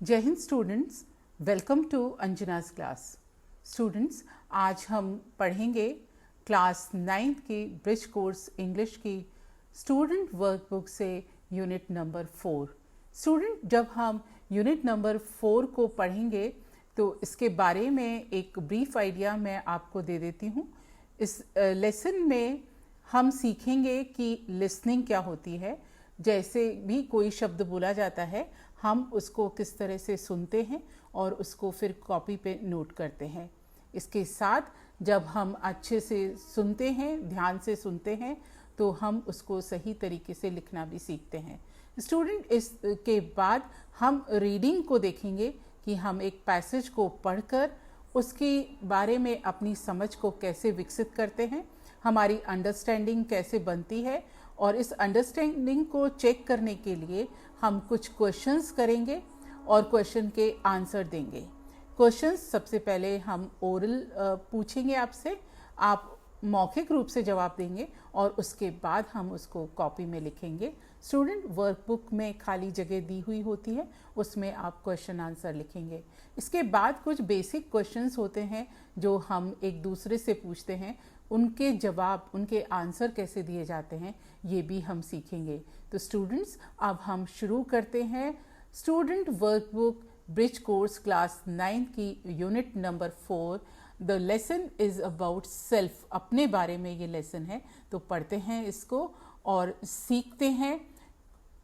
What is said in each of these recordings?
जय Hind students, welcome to Anjana's class. Students, आज हम पढ़ेंगे क्लास 9th की ब्रिज कोर्स इंग्लिश की स्टूडेंट वर्कबुक से यूनिट नंबर 4। स्टूडेंट, जब हम यूनिट नंबर 4 को पढ़ेंगे तो इसके बारे में एक ब्रीफ आइडिया मैं आपको दे देती हूँ। इस लेसन में हम सीखेंगे कि लिसनिंग क्या होती है। जैसे भी कोई शब्द बोला जाता है, हम उसको किस तरह से सुनते हैं और उसको फिर कॉपी पे नोट करते हैं। इसके साथ जब हम अच्छे से सुनते हैं, ध्यान से सुनते हैं, तो हम उसको सही तरीके से लिखना भी सीखते हैं। स्टूडेंट, इसके बाद हम रीडिंग को देखेंगे कि हम एक पैसेज को पढ़कर उसके बारे में अपनी समझ को कैसे विकसित करते हैं, हमारी अंडरस्टैंडिंग कैसे बनती है, और इस अंडरस्टैंडिंग को चेक करने के लिए हम कुछ क्वेश्चंस करेंगे और क्वेश्चन के आंसर देंगे। क्वेश्चंस सबसे पहले हम ओरल पूछेंगे आपसे, आप मौखिक रूप से जवाब देंगे और उसके बाद हम उसको कॉपी में लिखेंगे। स्टूडेंट, वर्कबुक में खाली जगह दी हुई होती है, उसमें आप क्वेश्चन आंसर लिखेंगे। इसके बाद कुछ बेसिक क्वेश्चंस होते हैं जो हम एक दूसरे से पूछते हैं, उनके जवाब, उनके आंसर कैसे दिए जाते हैं, ये भी हम सीखेंगे। तो स्टूडेंट्स, अब हम शुरू करते हैं student workbook bridge course class 9 की unit number 4। The lesson is about self. अपने बारे में ये लेसन है, तो पढ़ते हैं इसको और सीखते हैं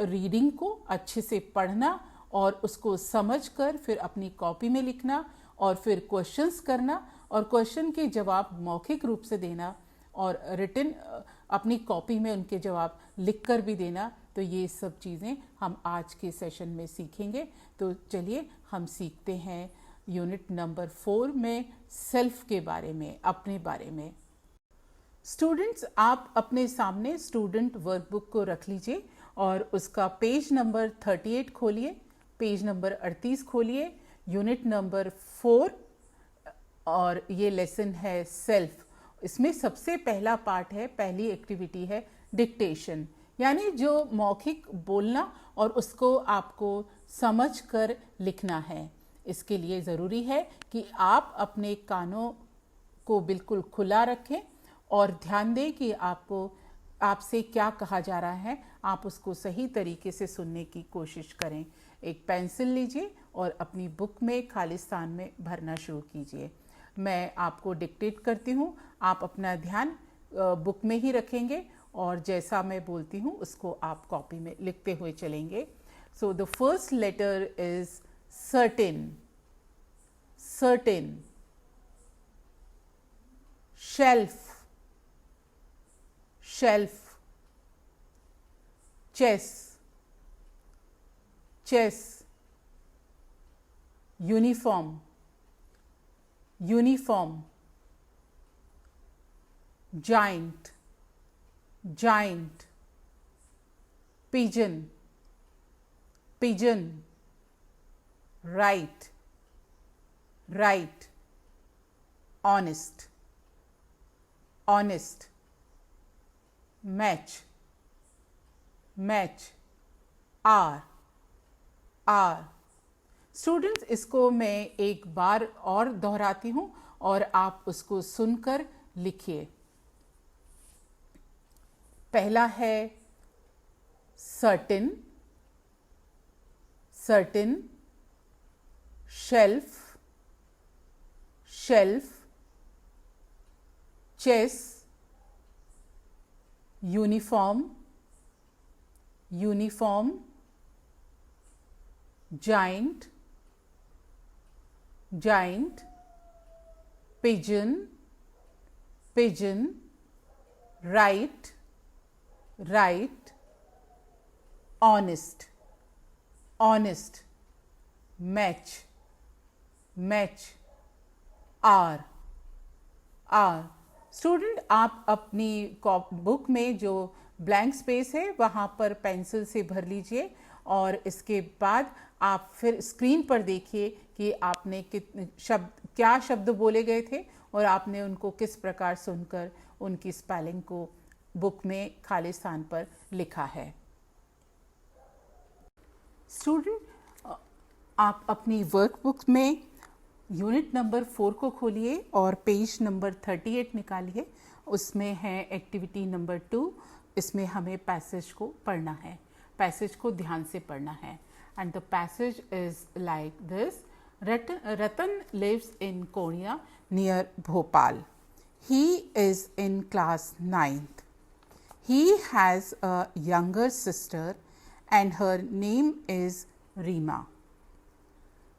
रीडिंग को, अच्छे से पढ़ना और उसको समझकर फिर अपनी कॉपी में लिखना और फिर क्वेश्चंस करना और क्वेश्चन के जवाब मौखिक रूप से देना और रिटन अपनी कॉपी में उनके जवाब लिखकर भी देना। तो ये सब चीज़ें हम आज के सेशन में सीखेंगे। तो चलिए हम सीखते हैं यूनिट नंबर 4 में सेल्फ के बारे में, अपने बारे में। स्टूडेंट्स, आप अपने सामने स्टूडेंट वर्कबुक को रख लीजिए और उसका पेज नंबर 38 खोलिए, पेज नंबर 38 खोलिए, यूनिट नंबर 4, और ये लेसन है सेल्फ। इसमें सबसे पहला पार्ट है, पहली एक्टिविटी है डिक्टेशन, यानी जो मौखिक बोलना और उसको आपको समझ कर लिखना है। इसके लिए ज़रूरी है कि आप अपने कानों को बिल्कुल खुला रखें और ध्यान दें कि आपसे क्या कहा जा रहा है, आप उसको सही तरीके से सुनने की कोशिश करें। एक पेंसिल लीजिए और अपनी बुक में खाली स्थान में भरना शुरू कीजिए। मैं आपको डिक्टेट करती हूँ, आप अपना ध्यान बुक में ही रखेंगे और जैसा मैं बोलती हूँ उसको आप कॉपी में लिखते हुए चलेंगे। So the first letter is certain, certain. Shelf, shelf. Chess, chess. Uniform, uniform. Giant, giant. Pigeon, pigeon. Right, right. Honest, honest. Match, match. Are, are. Students, इसको मैं एक बार और दोहराती हूँ और आप उसको सुनकर लिखिए। पहला है certain, certain. Shelf, shelf. Chess, uniform, uniform. Giant, giant. Pigeon, pigeon. Right, right. Honest, honest. Match, match. Are, are. Student, आप अपनी बुक में जो ब्लैंक स्पेस है वहाँ पर पेंसिल से भर लीजिए और इसके बाद आप फिर स्क्रीन पर देखिए कि आपने क्या शब्द बोले गए थे और आपने उनको किस प्रकार सुनकर उनकी स्पेलिंग को बुक में खाली स्थान पर लिखा है। स्टूडेंट, आप अपनी वर्कबुक में यूनिट नंबर 4 को खोलिए और पेज नंबर 38 निकालिए। उसमें है एक्टिविटी नंबर 2। इसमें हमें पैसेज को पढ़ना है, पैसेज को ध्यान से पढ़ना है। And the passage is like this: Ratan lives in Korea near Bhopal. He is in class 9th. He has a younger sister and her name is Reema.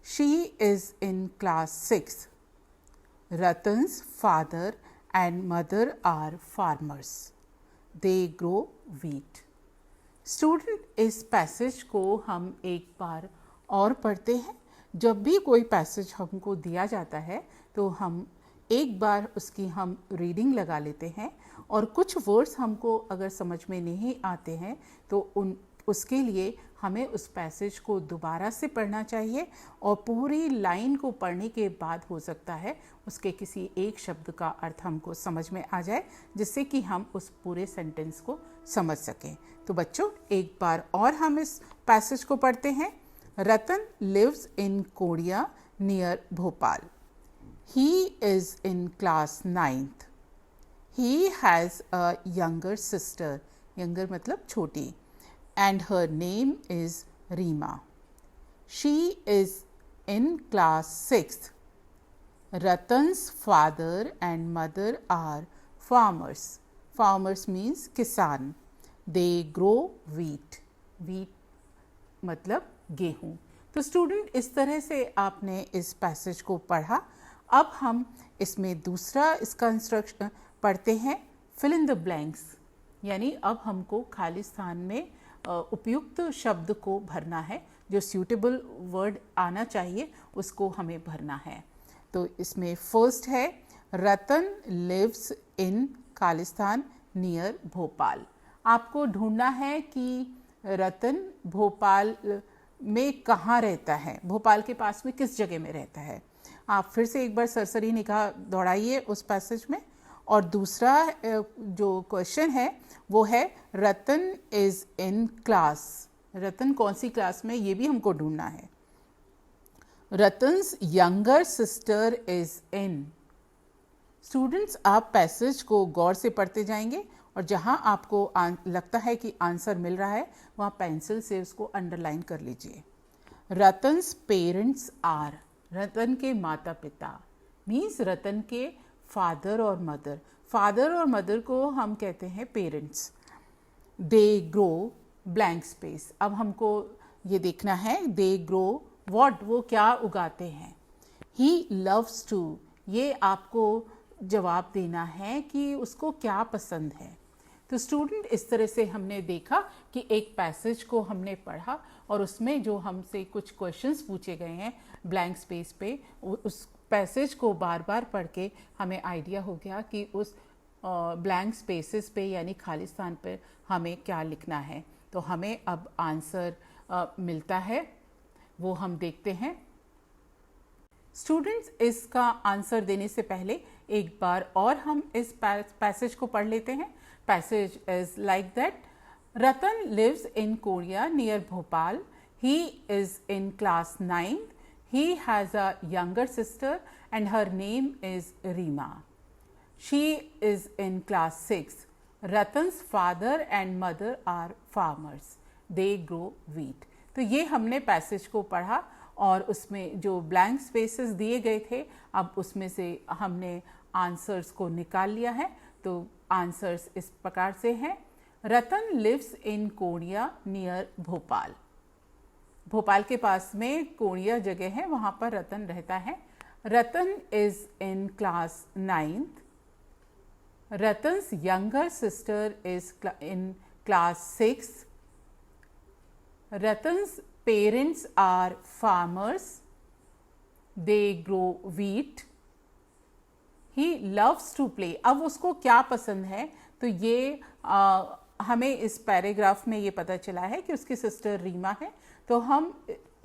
She is in class 6th. Ratan's father and mother are farmers. They grow wheat. Student, इस passage को हम एक बार और पढ़ते हैं। जब भी कोई पैसेज हमको दिया जाता है तो हम एक बार उसकी हम रीडिंग लगा लेते हैं, और कुछ वर्ड्स हमको अगर समझ में नहीं आते हैं तो उसके लिए हमें उस पैसेज को दोबारा से पढ़ना चाहिए, और पूरी लाइन को पढ़ने के बाद हो सकता है उसके किसी एक शब्द का अर्थ हमको समझ में आ जाए, जिससे कि हम उस पूरे सेंटेंस को समझ सकें। तो बच्चों, एक बार और हम इस पैसेज को पढ़ते हैं। Ratan lives in Korea near Bhopal. He is in class 9th. He has a younger sister. Younger मतलब छोटी. And her name is Reema. She is in class 6th. Ratan's father and mother are farmers. Farmers means किसान. They grow wheat. Wheat मतलब गेहूँ। तो student, इस तरह से आपने इस पैसेज को पढ़ा। अब हम इसमें दूसरा इसका इंस्ट्रक्शन पढ़ते हैं, फिल इन द ब्लैंक्स, यानी अब हमको खाली स्थान में उपयुक्त शब्द को भरना है। जो सूटेबल वर्ड आना चाहिए उसको हमें भरना है। तो इसमें फर्स्ट है Ratan lives in Khalistan near Bhopal. आपको ढूंढना है कि रतन भोपाल में कहाँ रहता है, भोपाल के पास में किस जगह में रहता है। आप फिर से एक बार सरसरी निगाह दौड़ाइए उस पैसेज में। और दूसरा जो क्वेश्चन है वो है रतन इज इन क्लास। रतन कौन सी क्लास में, ये भी हमको ढूंढना है। Ratan's younger sister is in. Students, आप पैसेज को गौर से पढ़ते जाएंगे, और जहां आपको लगता है कि आंसर मिल रहा है वहां पेंसिल से उसको अंडरलाइन कर लीजिए। रतन्स पेरेंट्स आर। रतन के माता पिता मीन्स रतन के फादर और मदर। फादर और मदर को हम कहते हैं parents. They grow blank space. अब हमको ये देखना है दे ग्रो व्हाट, वो क्या उगाते हैं। ही लव्स टू, ये आपको जवाब देना है कि उसको क्या पसंद है। तो स्टूडेंट, इस तरह से हमने देखा कि एक पैसेज को हमने पढ़ा और उसमें जो हमसे कुछ क्वेश्चंस पूछे गए हैं ब्लैंक स्पेस पे, उस पैसेज को बार बार पढ़ के हमें आइडिया हो गया कि उस ब्लैंक स्पेसेस पे यानी खाली स्थान पे हमें क्या लिखना है। तो हमें अब आंसर मिलता है, वो हम देखते हैं। स्टूडेंट्स, इसका आंसर देने से पहले एक बार और हम इस पैसेज को पढ़ लेते हैं। Passage is like that: Ratan lives in Korea near Bhopal. He is in class 9th. He has a younger sister and her name is Reema. She is in class 6th. Ratan's father and mother are farmers. They grow wheat. तो ये हमने passage को पढ़ा और उसमें जो blank spaces दिए गए थे, अब उसमें से हमने आंसर्स को निकाल लिया है। तो आंसर्स इस प्रकार से हैं: Ratan lives in Korea near Bhopal. Bhopal के पास में कोरिया जगह है, वहाँ पर रतन रहता है। Ratan is in class 9th. Ratan's younger sister is in class 6th. Ratan's parents are farmers. They grow wheat. He loves to play. अब उसको क्या पसंद है, तो ये हमें इस पैराग्राफ में ये पता चला है कि उसकी सिस्टर रीमा है। तो हम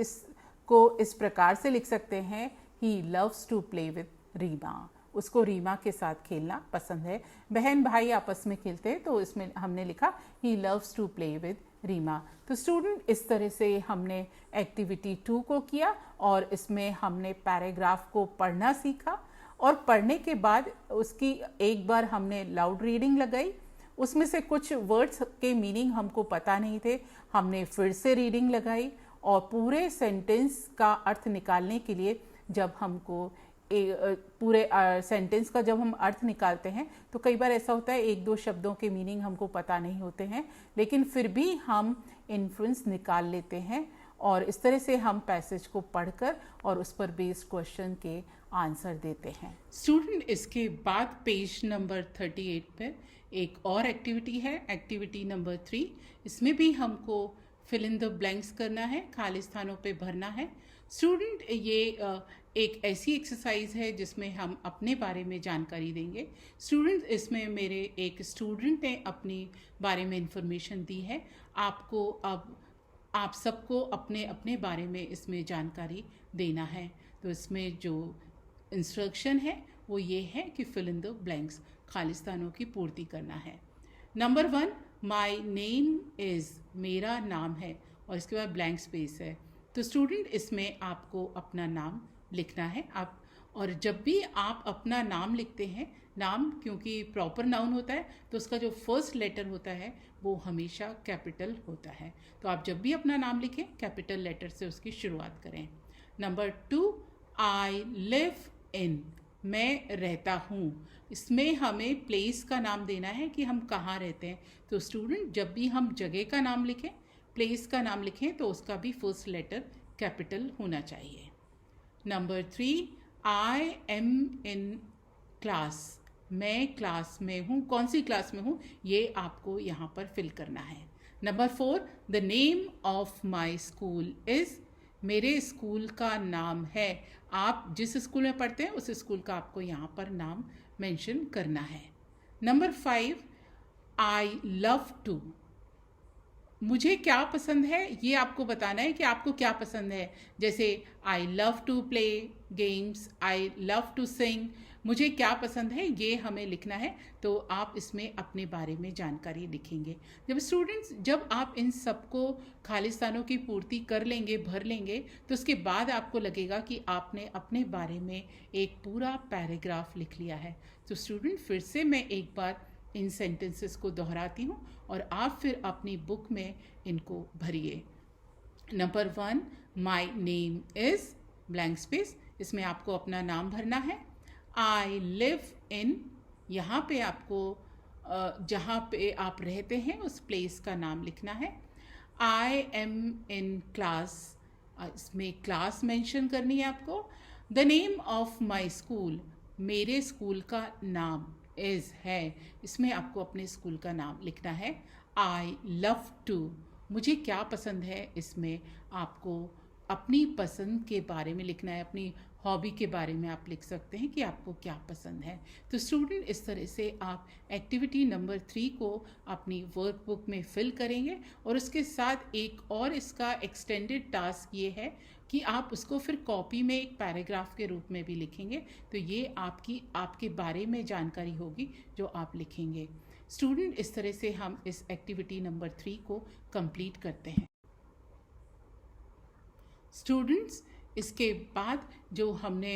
इसको इस प्रकार से लिख सकते हैं: he loves to play with Reema. उसको रीमा के साथ खेलना पसंद है। बहन भाई आपस में खेलते हैं, तो इसमें हमने लिखा he loves to play with Reema. तो स्टूडेंट, इस तरह से हमने एक्टिविटी 2 को किया और इसमें हमने पैराग्राफ को पढ़ना सीखा और पढ़ने के बाद उसकी एक बार हमने लाउड रीडिंग लगाई। उसमें से कुछ वर्ड्स के मीनिंग हमको पता नहीं थे, हमने फिर से रीडिंग लगाई और पूरे सेंटेंस का अर्थ निकालने के लिए जब हमको पूरे सेंटेंस का जब हम अर्थ निकालते हैं तो कई बार ऐसा होता है एक दो शब्दों के मीनिंग हमको पता नहीं होते हैं, लेकिन फिर भी हम इन्फ्लुएंस निकाल लेते हैं और इस तरह से हम पैसेज को पढ़कर और उस पर बेस्ड क्वेश्चन के आंसर देते हैं। स्टूडेंट, इसके बाद पेज नंबर 38 पर एक और एक्टिविटी है, एक्टिविटी नंबर 3। इसमें भी हमको फिल इन द ब्लैंक्स करना है, खाली स्थानों पे भरना है। स्टूडेंट, ये एक ऐसी एक्सरसाइज है जिसमें हम अपने बारे में जानकारी देंगे। स्टूडेंट, इसमें मेरे एक स्टूडेंट ने अपनी बारे में इंफॉर्मेशन दी है। आपको अब आप सबको अपने अपने बारे में इसमें जानकारी देना है। तो इसमें जो इंस्ट्रक्शन है वो ये है कि फिल इन द ब्लैंक्स, खाली स्थानों की पूर्ति करना है। नंबर 1, माई नेम इज़, मेरा नाम है, और इसके बाद ब्लैंक स्पेस है। तो स्टूडेंट, इसमें आपको अपना नाम लिखना है। आप और जब भी आप अपना नाम लिखते हैं, नाम क्योंकि प्रॉपर नाउन होता है तो उसका जो फर्स्ट लेटर होता है वो हमेशा कैपिटल होता है। तो आप जब भी अपना नाम लिखें कैपिटल लेटर से उसकी शुरुआत करें। नंबर 2, आई लिव इन, मैं रहता हूँ। इसमें हमें प्लेस का नाम देना है कि हम कहाँ रहते हैं। तो स्टूडेंट, जब भी हम जगह का नाम लिखें, प्लेस का नाम लिखें तो उसका भी फर्स्ट लेटर कैपिटल होना चाहिए। Number 3, I am in class, मैं क्लास में हूँ। कौन सी क्लास में हूँ ये आपको यहाँ पर फिल करना है। Number 4, the name of my school is, मेरे स्कूल का नाम है। आप जिस स्कूल में पढ़ते हैं उस स्कूल का आपको यहाँ पर नाम मेंशन करना है। नंबर 5, आई लव टू, मुझे क्या पसंद है ये आपको बताना है कि आपको क्या पसंद है। जैसे I love to play games, I love to sing, मुझे क्या पसंद है ये हमें लिखना है। तो आप इसमें अपने बारे में जानकारी लिखेंगे। जब आप इन सबको खाली स्थानों की पूर्ति कर लेंगे, भर लेंगे, तो उसके बाद आपको लगेगा कि आपने अपने बारे में एक पूरा पैराग्राफ लिख लिया है। तो स्टूडेंट, फिर से मैं एक बार इन सेंटेंसेस को दोहराती हूँ और आप फिर अपनी बुक में इनको भरिए। Number 1, my name is blank space, इसमें आपको अपना नाम भरना है। आई लिव इन, यहाँ पे आपको जहाँ पे आप रहते हैं उस प्लेस का नाम लिखना है। आई एम इन क्लास, इसमें क्लास मेंशन करनी है आपको। The name of my school, मेरे स्कूल का नाम इज़ है, इसमें आपको अपने स्कूल का नाम लिखना है। आई लव टू, मुझे क्या पसंद है, इसमें आपको अपनी पसंद के बारे में लिखना है। अपनी हॉबी के बारे में आप लिख सकते हैं कि आपको क्या पसंद है। तो स्टूडेंट, इस तरह से आप एक्टिविटी नंबर 3 को अपनी वर्कबुक में फिल करेंगे और उसके साथ एक और इसका एक्सटेंडेड टास्क ये है कि आप उसको फिर कॉपी में एक पैराग्राफ के रूप में भी लिखेंगे। तो ये आपके बारे में जानकारी होगी जो आप लिखेंगे। स्टूडेंट, इस तरह से हम इस एक्टिविटी नंबर 3 को कंप्लीट करते हैं। स्टूडेंट्स, इसके बाद जो हमने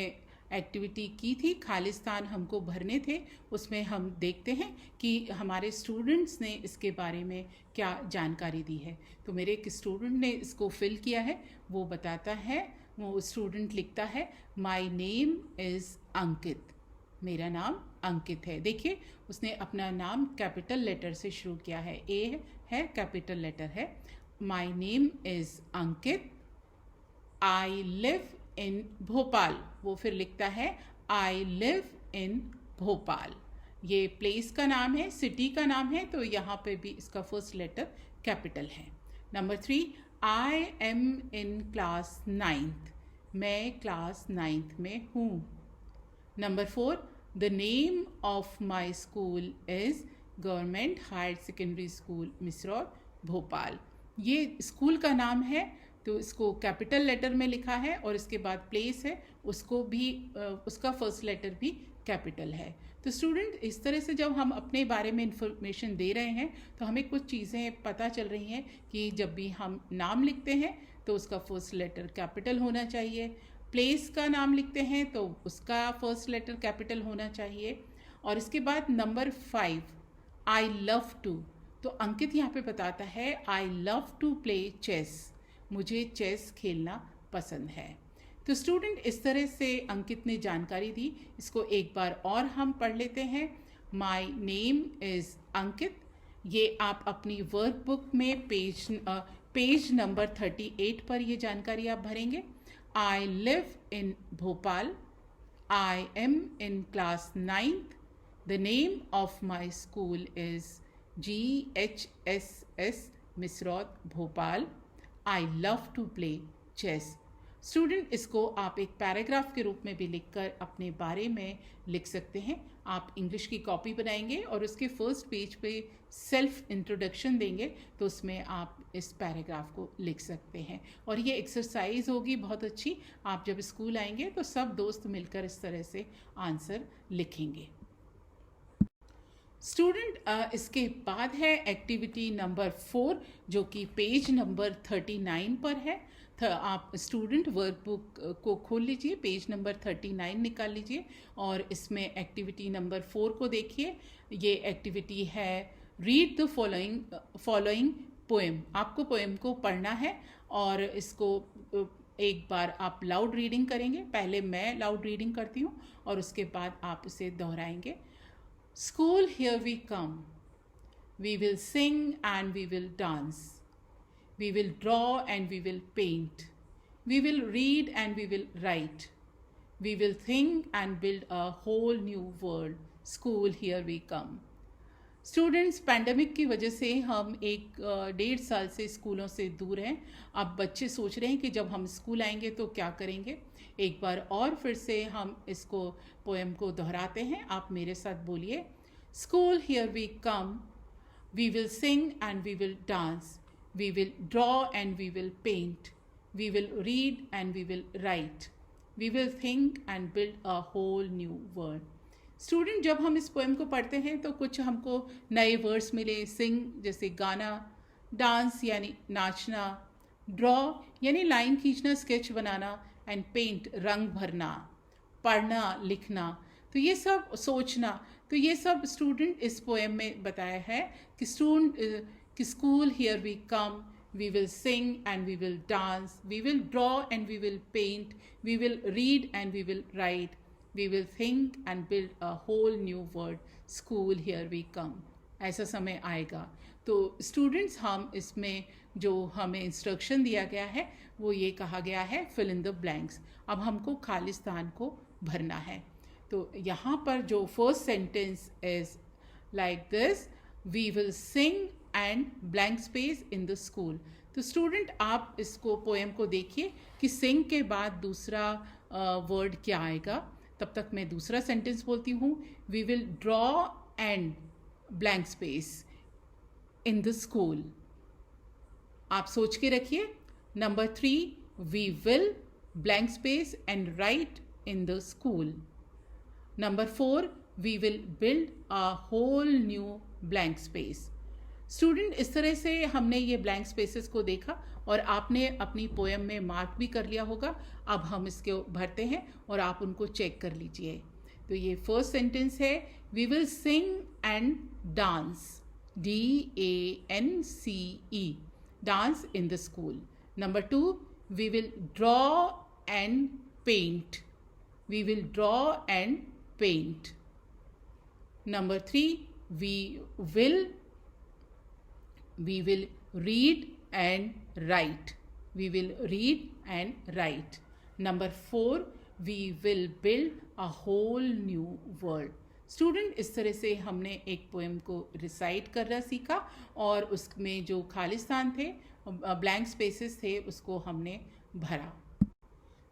एक्टिविटी की थी, खाली स्थान हमको भरने थे, उसमें हम देखते हैं कि हमारे स्टूडेंट्स ने इसके बारे में क्या जानकारी दी है। तो मेरे एक स्टूडेंट ने इसको फिल किया है, वो बताता है, वो स्टूडेंट लिखता है, माई नेम इज़ अंकित, मेरा नाम अंकित है। देखिए, उसने अपना नाम कैपिटल लेटर से शुरू किया है, ए है, कैपिटल लेटर है। My name is Ankit, I live in Bhopal, वो फिर लिखता है आई लिव इन भोपाल। ये प्लेस का नाम है, सिटी का नाम है, तो यहाँ पे भी इसका फर्स्ट लेटर कैपिटल है। Number 3, I am in class 9th, मैं क्लास 9th में हूँ। Number 4, the name of my school is government higher secondary school Misraur Bhopal. ये स्कूल का नाम है, तो इसको कैपिटल लेटर में लिखा है और इसके बाद प्लेस है, उसको भी उसका फर्स्ट लेटर भी कैपिटल है। तो तो स्टूडेंट, इस तरह से जब हम अपने बारे में इंफॉर्मेशन दे रहे हैं तो हमें कुछ चीज़ें पता चल रही हैं कि जब भी हम नाम लिखते हैं तो उसका फर्स्ट लेटर कैपिटल होना चाहिए, प्लेस का नाम लिखते हैं तो उसका फर्स्ट लेटर कैपिटल होना चाहिए। और इसके बाद नंबर 5, आई लव टू, तो अंकित यहाँ पे बताता है I love to play chess, मुझे चेस खेलना पसंद है। तो स्टूडेंट, इस तरह से अंकित ने जानकारी दी। इसको एक बार और हम पढ़ लेते हैं। माई नेम इज़ अंकित, ये आप अपनी वर्कबुक में पेज नंबर 38 पर ये जानकारी आप भरेंगे। I live in Bhopal, I am in class 9th, the name of my school is GHSS Misrod Bhopal, I love to play chess. Student, इसको आप एक पैराग्राफ के रूप में भी लिखकर अपने बारे में लिख सकते हैं। आप इंग्लिश की कॉपी बनाएंगे और उसके फर्स्ट पेज पे सेल्फ इंट्रोडक्शन देंगे तो उसमें आप इस पैराग्राफ को लिख सकते हैं। और ये एक्सरसाइज होगी बहुत अच्छी। आप जब स्कूल आएंगे तो सब दोस्त मिलकर इस तरह से आंसर लिखेंगे। स्टूडेंट, इसके बाद है एक्टिविटी नंबर 4 जो कि पेज नंबर 39 पर है। आप स्टूडेंट वर्कबुक को खोल लीजिए, पेज नंबर 39 निकाल लीजिए और इसमें एक्टिविटी नंबर 4 को देखिए। ये एक्टिविटी है रीड द फॉलोइंग पोएम। आपको पोएम को पढ़ना है और इसको एक बार आप लाउड रीडिंग करेंगे। पहले मैं लाउड रीडिंग करती हूँ और उसके बाद आप इसे दोहराएंगे। School, here we come. We will sing and we will dance. We will draw and we will paint. We will read and we will write. We will think and build a whole new world. School, here we come. Students, pandemic की वजह से हम 1-1.5 साल से स्कूलों से दूर हैं। अब बच्चे सोच रहे हैं कि जब हम स्कूल आएंगे तो क्या करेंगे। एक बार और फिर से हम इसको पोएम को दोहराते हैं। आप मेरे साथ बोलिए। School, here we come, we will sing and we will dance, we will draw and we will paint, we will read and we will write, we will think and build a whole new world. Student, जब हम इस poem को पढ़ते हैं तो कुछ हमको नए वर्ड्स मिले। सिंग जैसे गाना, डांस यानी नाचना, ड्रॉ यानी लाइन खींचना, स्केच बनाना, एंड पेंट रंग भरना, पढ़ना, लिखना, तो ये सब सोचना, तो ये सब स्टूडेंट इस पोएम में बताया है कि school, here we come, we will sing and we will dance, we will draw and we will paint, we will read and we will write, we will think and build a whole new world. School, here we come. ऐसा समय आएगा। तो students, हम इसमें जो हमें instruction दिया गया है वो ये कहा गया है फिल इन द ब्लैंक्स। अब हमको खाली स्थान को भरना है। तो यहाँ पर जो first sentence is like this, we will sing and blank space in the school. तो स्टूडेंट, आप इसको पोएम को देखिए कि सिंग के बाद दूसरा वर्ड क्या आएगा। तब तक मैं दूसरा सेंटेंस बोलती हूँ। We will draw and blank space in the school. आप सोच के रखिए। Number 3, we will blank space and write in the school. Number 4, we will build a whole new blank space. Student, इस तरह से हमने ये ब्लैंक स्पेसेस को देखा और आपने अपनी पोएम में मार्क भी कर लिया होगा। अब हम इसके भरते हैं और आप उनको चेक कर लीजिए। तो ये फर्स्ट सेंटेंस है, we will sing and dance, DANCE, dance in the school. Number 2, we will draw and paint, we will draw and paint. Number 3, we will read and write. We will read and write. Number 4, we will build a whole new world. Student, इस तरह से हमने एक poem को recite करना सीखा और उसमें जो खालिस्तान थे, ब्लैंक स्पेसेस थे, उसको हमने भरा।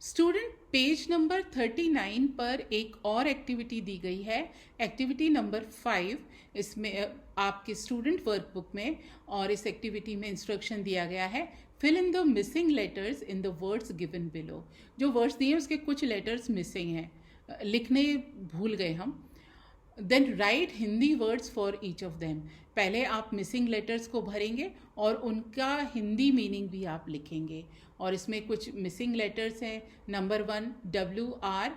स्टूडेंट, पेज नंबर 39 पर एक और एक्टिविटी दी गई है, एक्टिविटी नंबर 5। इसमें आपके स्टूडेंट वर्कबुक में और इस एक्टिविटी में इंस्ट्रक्शन दिया गया है, fill in the missing letters in the words given below. जो वर्ड्स दिए उसके कुछ लेटर्स मिसिंग हैं, लिखने भूल गए हम। Then write Hindi words for each of them. पहले आप मिसिंग लेटर्स को भरेंगे और उनका हिंदी मीनिंग भी आप लिखेंगे। और इसमें कुछ मिसिंग लेटर्स हैं। नंबर 1 WR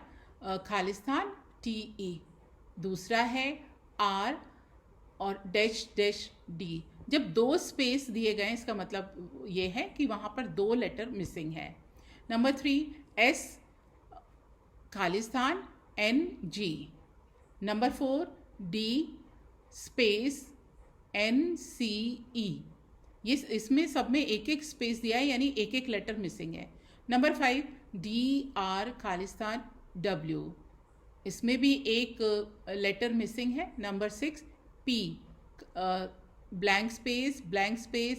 खालिस्तान TE, दूसरा है R और डैश डैश D। जब 2 स्पेस दिए गए इसका मतलब ये है कि वहाँ पर 2 लेटर मिसिंग है। Number 3 S Khalistan NG। Number 4 D space NCE। ये इसमें सब में एक एक स्पेस दिया है, यानी एक एक लेटर मिसिंग है। नंबर 5 DR खालिस्तान W, इसमें भी एक लेटर मिसिंग है। Number 6 P blank space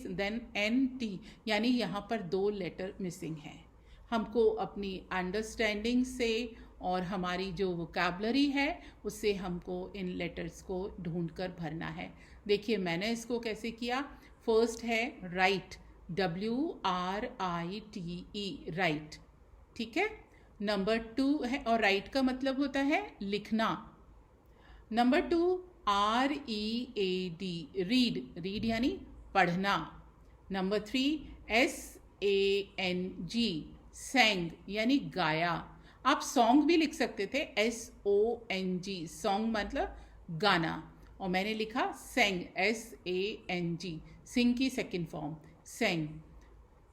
then NT, यानी यहाँ पर 2 लेटर मिसिंग हैं। हमको अपनी अंडरस्टैंडिंग से और हमारी जो वोकैबलरी है उससे हमको इन लेटर्स को ढूंढ कर भरना है। देखिए मैंने इसको कैसे किया। फर्स्ट है राइट, WRITE, राइट, ठीक है। नंबर 2 है, और राइट का मतलब होता है लिखना। नंबर 2 READ, रीड यानी पढ़ना। नंबर 3 SANG, सैंग यानी गाया। आप सॉन्ग भी लिख सकते थे, SONG, सॉन्ग मतलब गाना, और मैंने लिखा सैंग, SANG, सिंग की सेकेंड फॉर्म सैंग।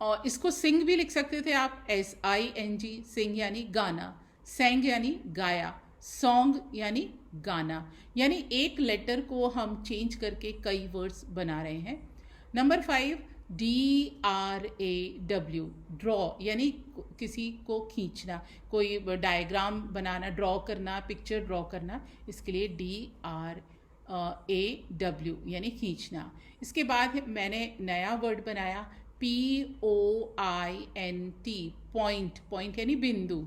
और इसको सिंग भी लिख सकते थे आप, SING, सिंग यानी गाना, सैंग यानी गाया, सॉन्ग यानी गाना। यानी एक लेटर को हम चेंज करके कई वर्ड्स बना रहे हैं। नंबर 5 DRAW, ड्रॉ यानी किसी को खींचना, कोई डायग्राम बनाना, ड्रॉ करना, पिक्चर ड्रॉ करना, इसके लिए DRAW यानी खींचना। इसके बाद मैंने नया वर्ड बनाया POINT, पॉइंट यानी बिंदु।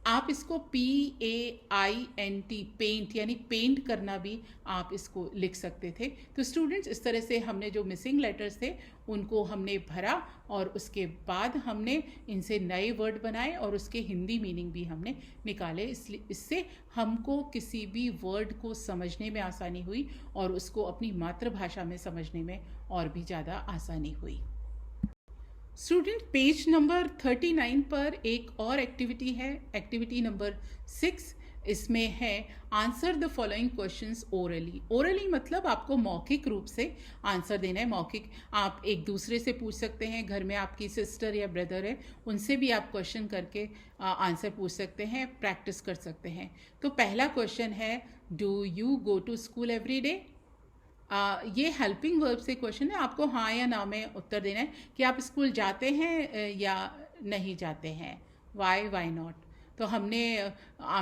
आप इसको PAINT, पेंट यानी पेंट करना भी आप इसको लिख सकते थे। तो स्टूडेंट्स, इस तरह से हमने जो मिसिंग लेटर्स थे उनको हमने भरा और उसके बाद हमने इनसे नए वर्ड बनाए और उसके हिंदी मीनिंग भी हमने निकाले। इसलिए इससे हमको किसी भी वर्ड को समझने में आसानी हुई और उसको अपनी मातृभाषा में समझने में और भी ज़्यादा आसानी हुई। स्टूडेंट, पेज नंबर 39 पर एक और एक्टिविटी है, एक्टिविटी नंबर 6। इसमें है answer the following questions orally. Orally मतलब आपको मौखिक रूप से आंसर देना है। मौखिक आप एक दूसरे से पूछ सकते हैं, घर में आपकी सिस्टर या ब्रदर है उनसे भी आप क्वेश्चन करके आंसर पूछ सकते हैं, प्रैक्टिस कर सकते हैं। तो पहला क्वेश्चन है, do you go to school every day? ये हेल्पिंग वर्ब से क्वेश्चन है, आपको हाँ या ना में उत्तर देना है कि आप स्कूल जाते हैं या नहीं जाते हैं। Why not? तो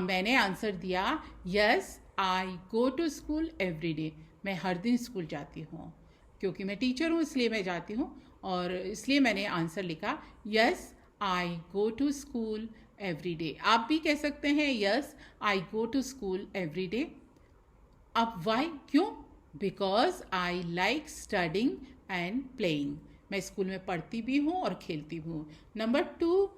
मैंने आंसर दिया yes I go to school every day, मैं हर दिन स्कूल जाती हूँ, क्योंकि मैं टीचर हूँ इसलिए मैं जाती हूँ, और इसलिए मैंने आंसर लिखा yes I go to school every day. आप भी कह सकते हैं yes I go to school every day. Why वाई, क्यों? Because I like studying and playing, मैं स्कूल में पढ़ती भी हूँ और खेलती भी हूँ। Number 2,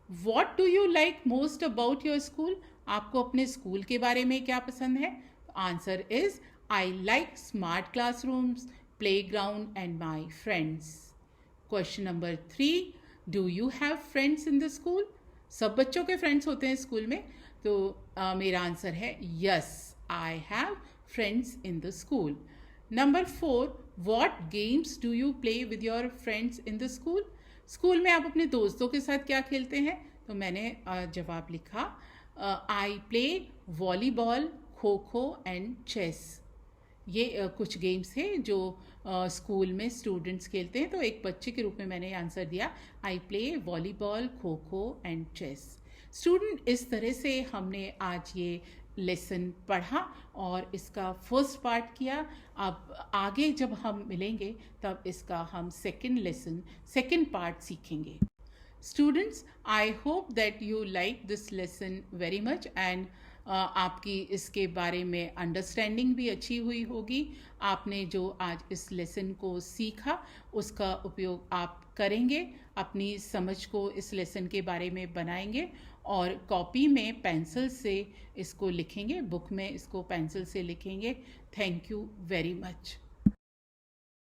what do you like most about your school? आपको अपने स्कूल के बारे में क्या पसंद है? Answer is I like smart classrooms, playground and my friends. Question number 3, do you have friends in the school? सब बच्चों के फ्रेंड्स होते हैं स्कूल में, तो मेरा आंसर है yes I have friends in the school. Number 4, what games do you play with your friends in the school? School में आप अपने दोस्तों के साथ क्या खेलते हैं? तो मैंने जवाब लिखा I play volleyball, kho kho and chess. ये कुछ गेम्स हैं जो स्कूल में स्टूडेंट्स खेलते हैं, तो एक बच्चे के रूप में मैंने आंसर दिया I play volleyball, kho kho and chess. Student, इस तरह से हमने आज ये लेसन पढ़ा और इसका फर्स्ट पार्ट किया। अब आगे जब हम मिलेंगे तब इसका हम सेकेंड पार्ट सीखेंगे। Students, I hope that you like this lesson very much, and आपकी इसके बारे में अंडरस्टैंडिंग भी अच्छी हुई होगी। आपने जो आज इस लेसन को सीखा उसका उपयोग आप करेंगे, अपनी समझ को इस लेसन के बारे में बनाएंगे और कॉपी में पेंसिल से इसको लिखेंगे, बुक में इसको पेंसिल से लिखेंगे। Thank you very much.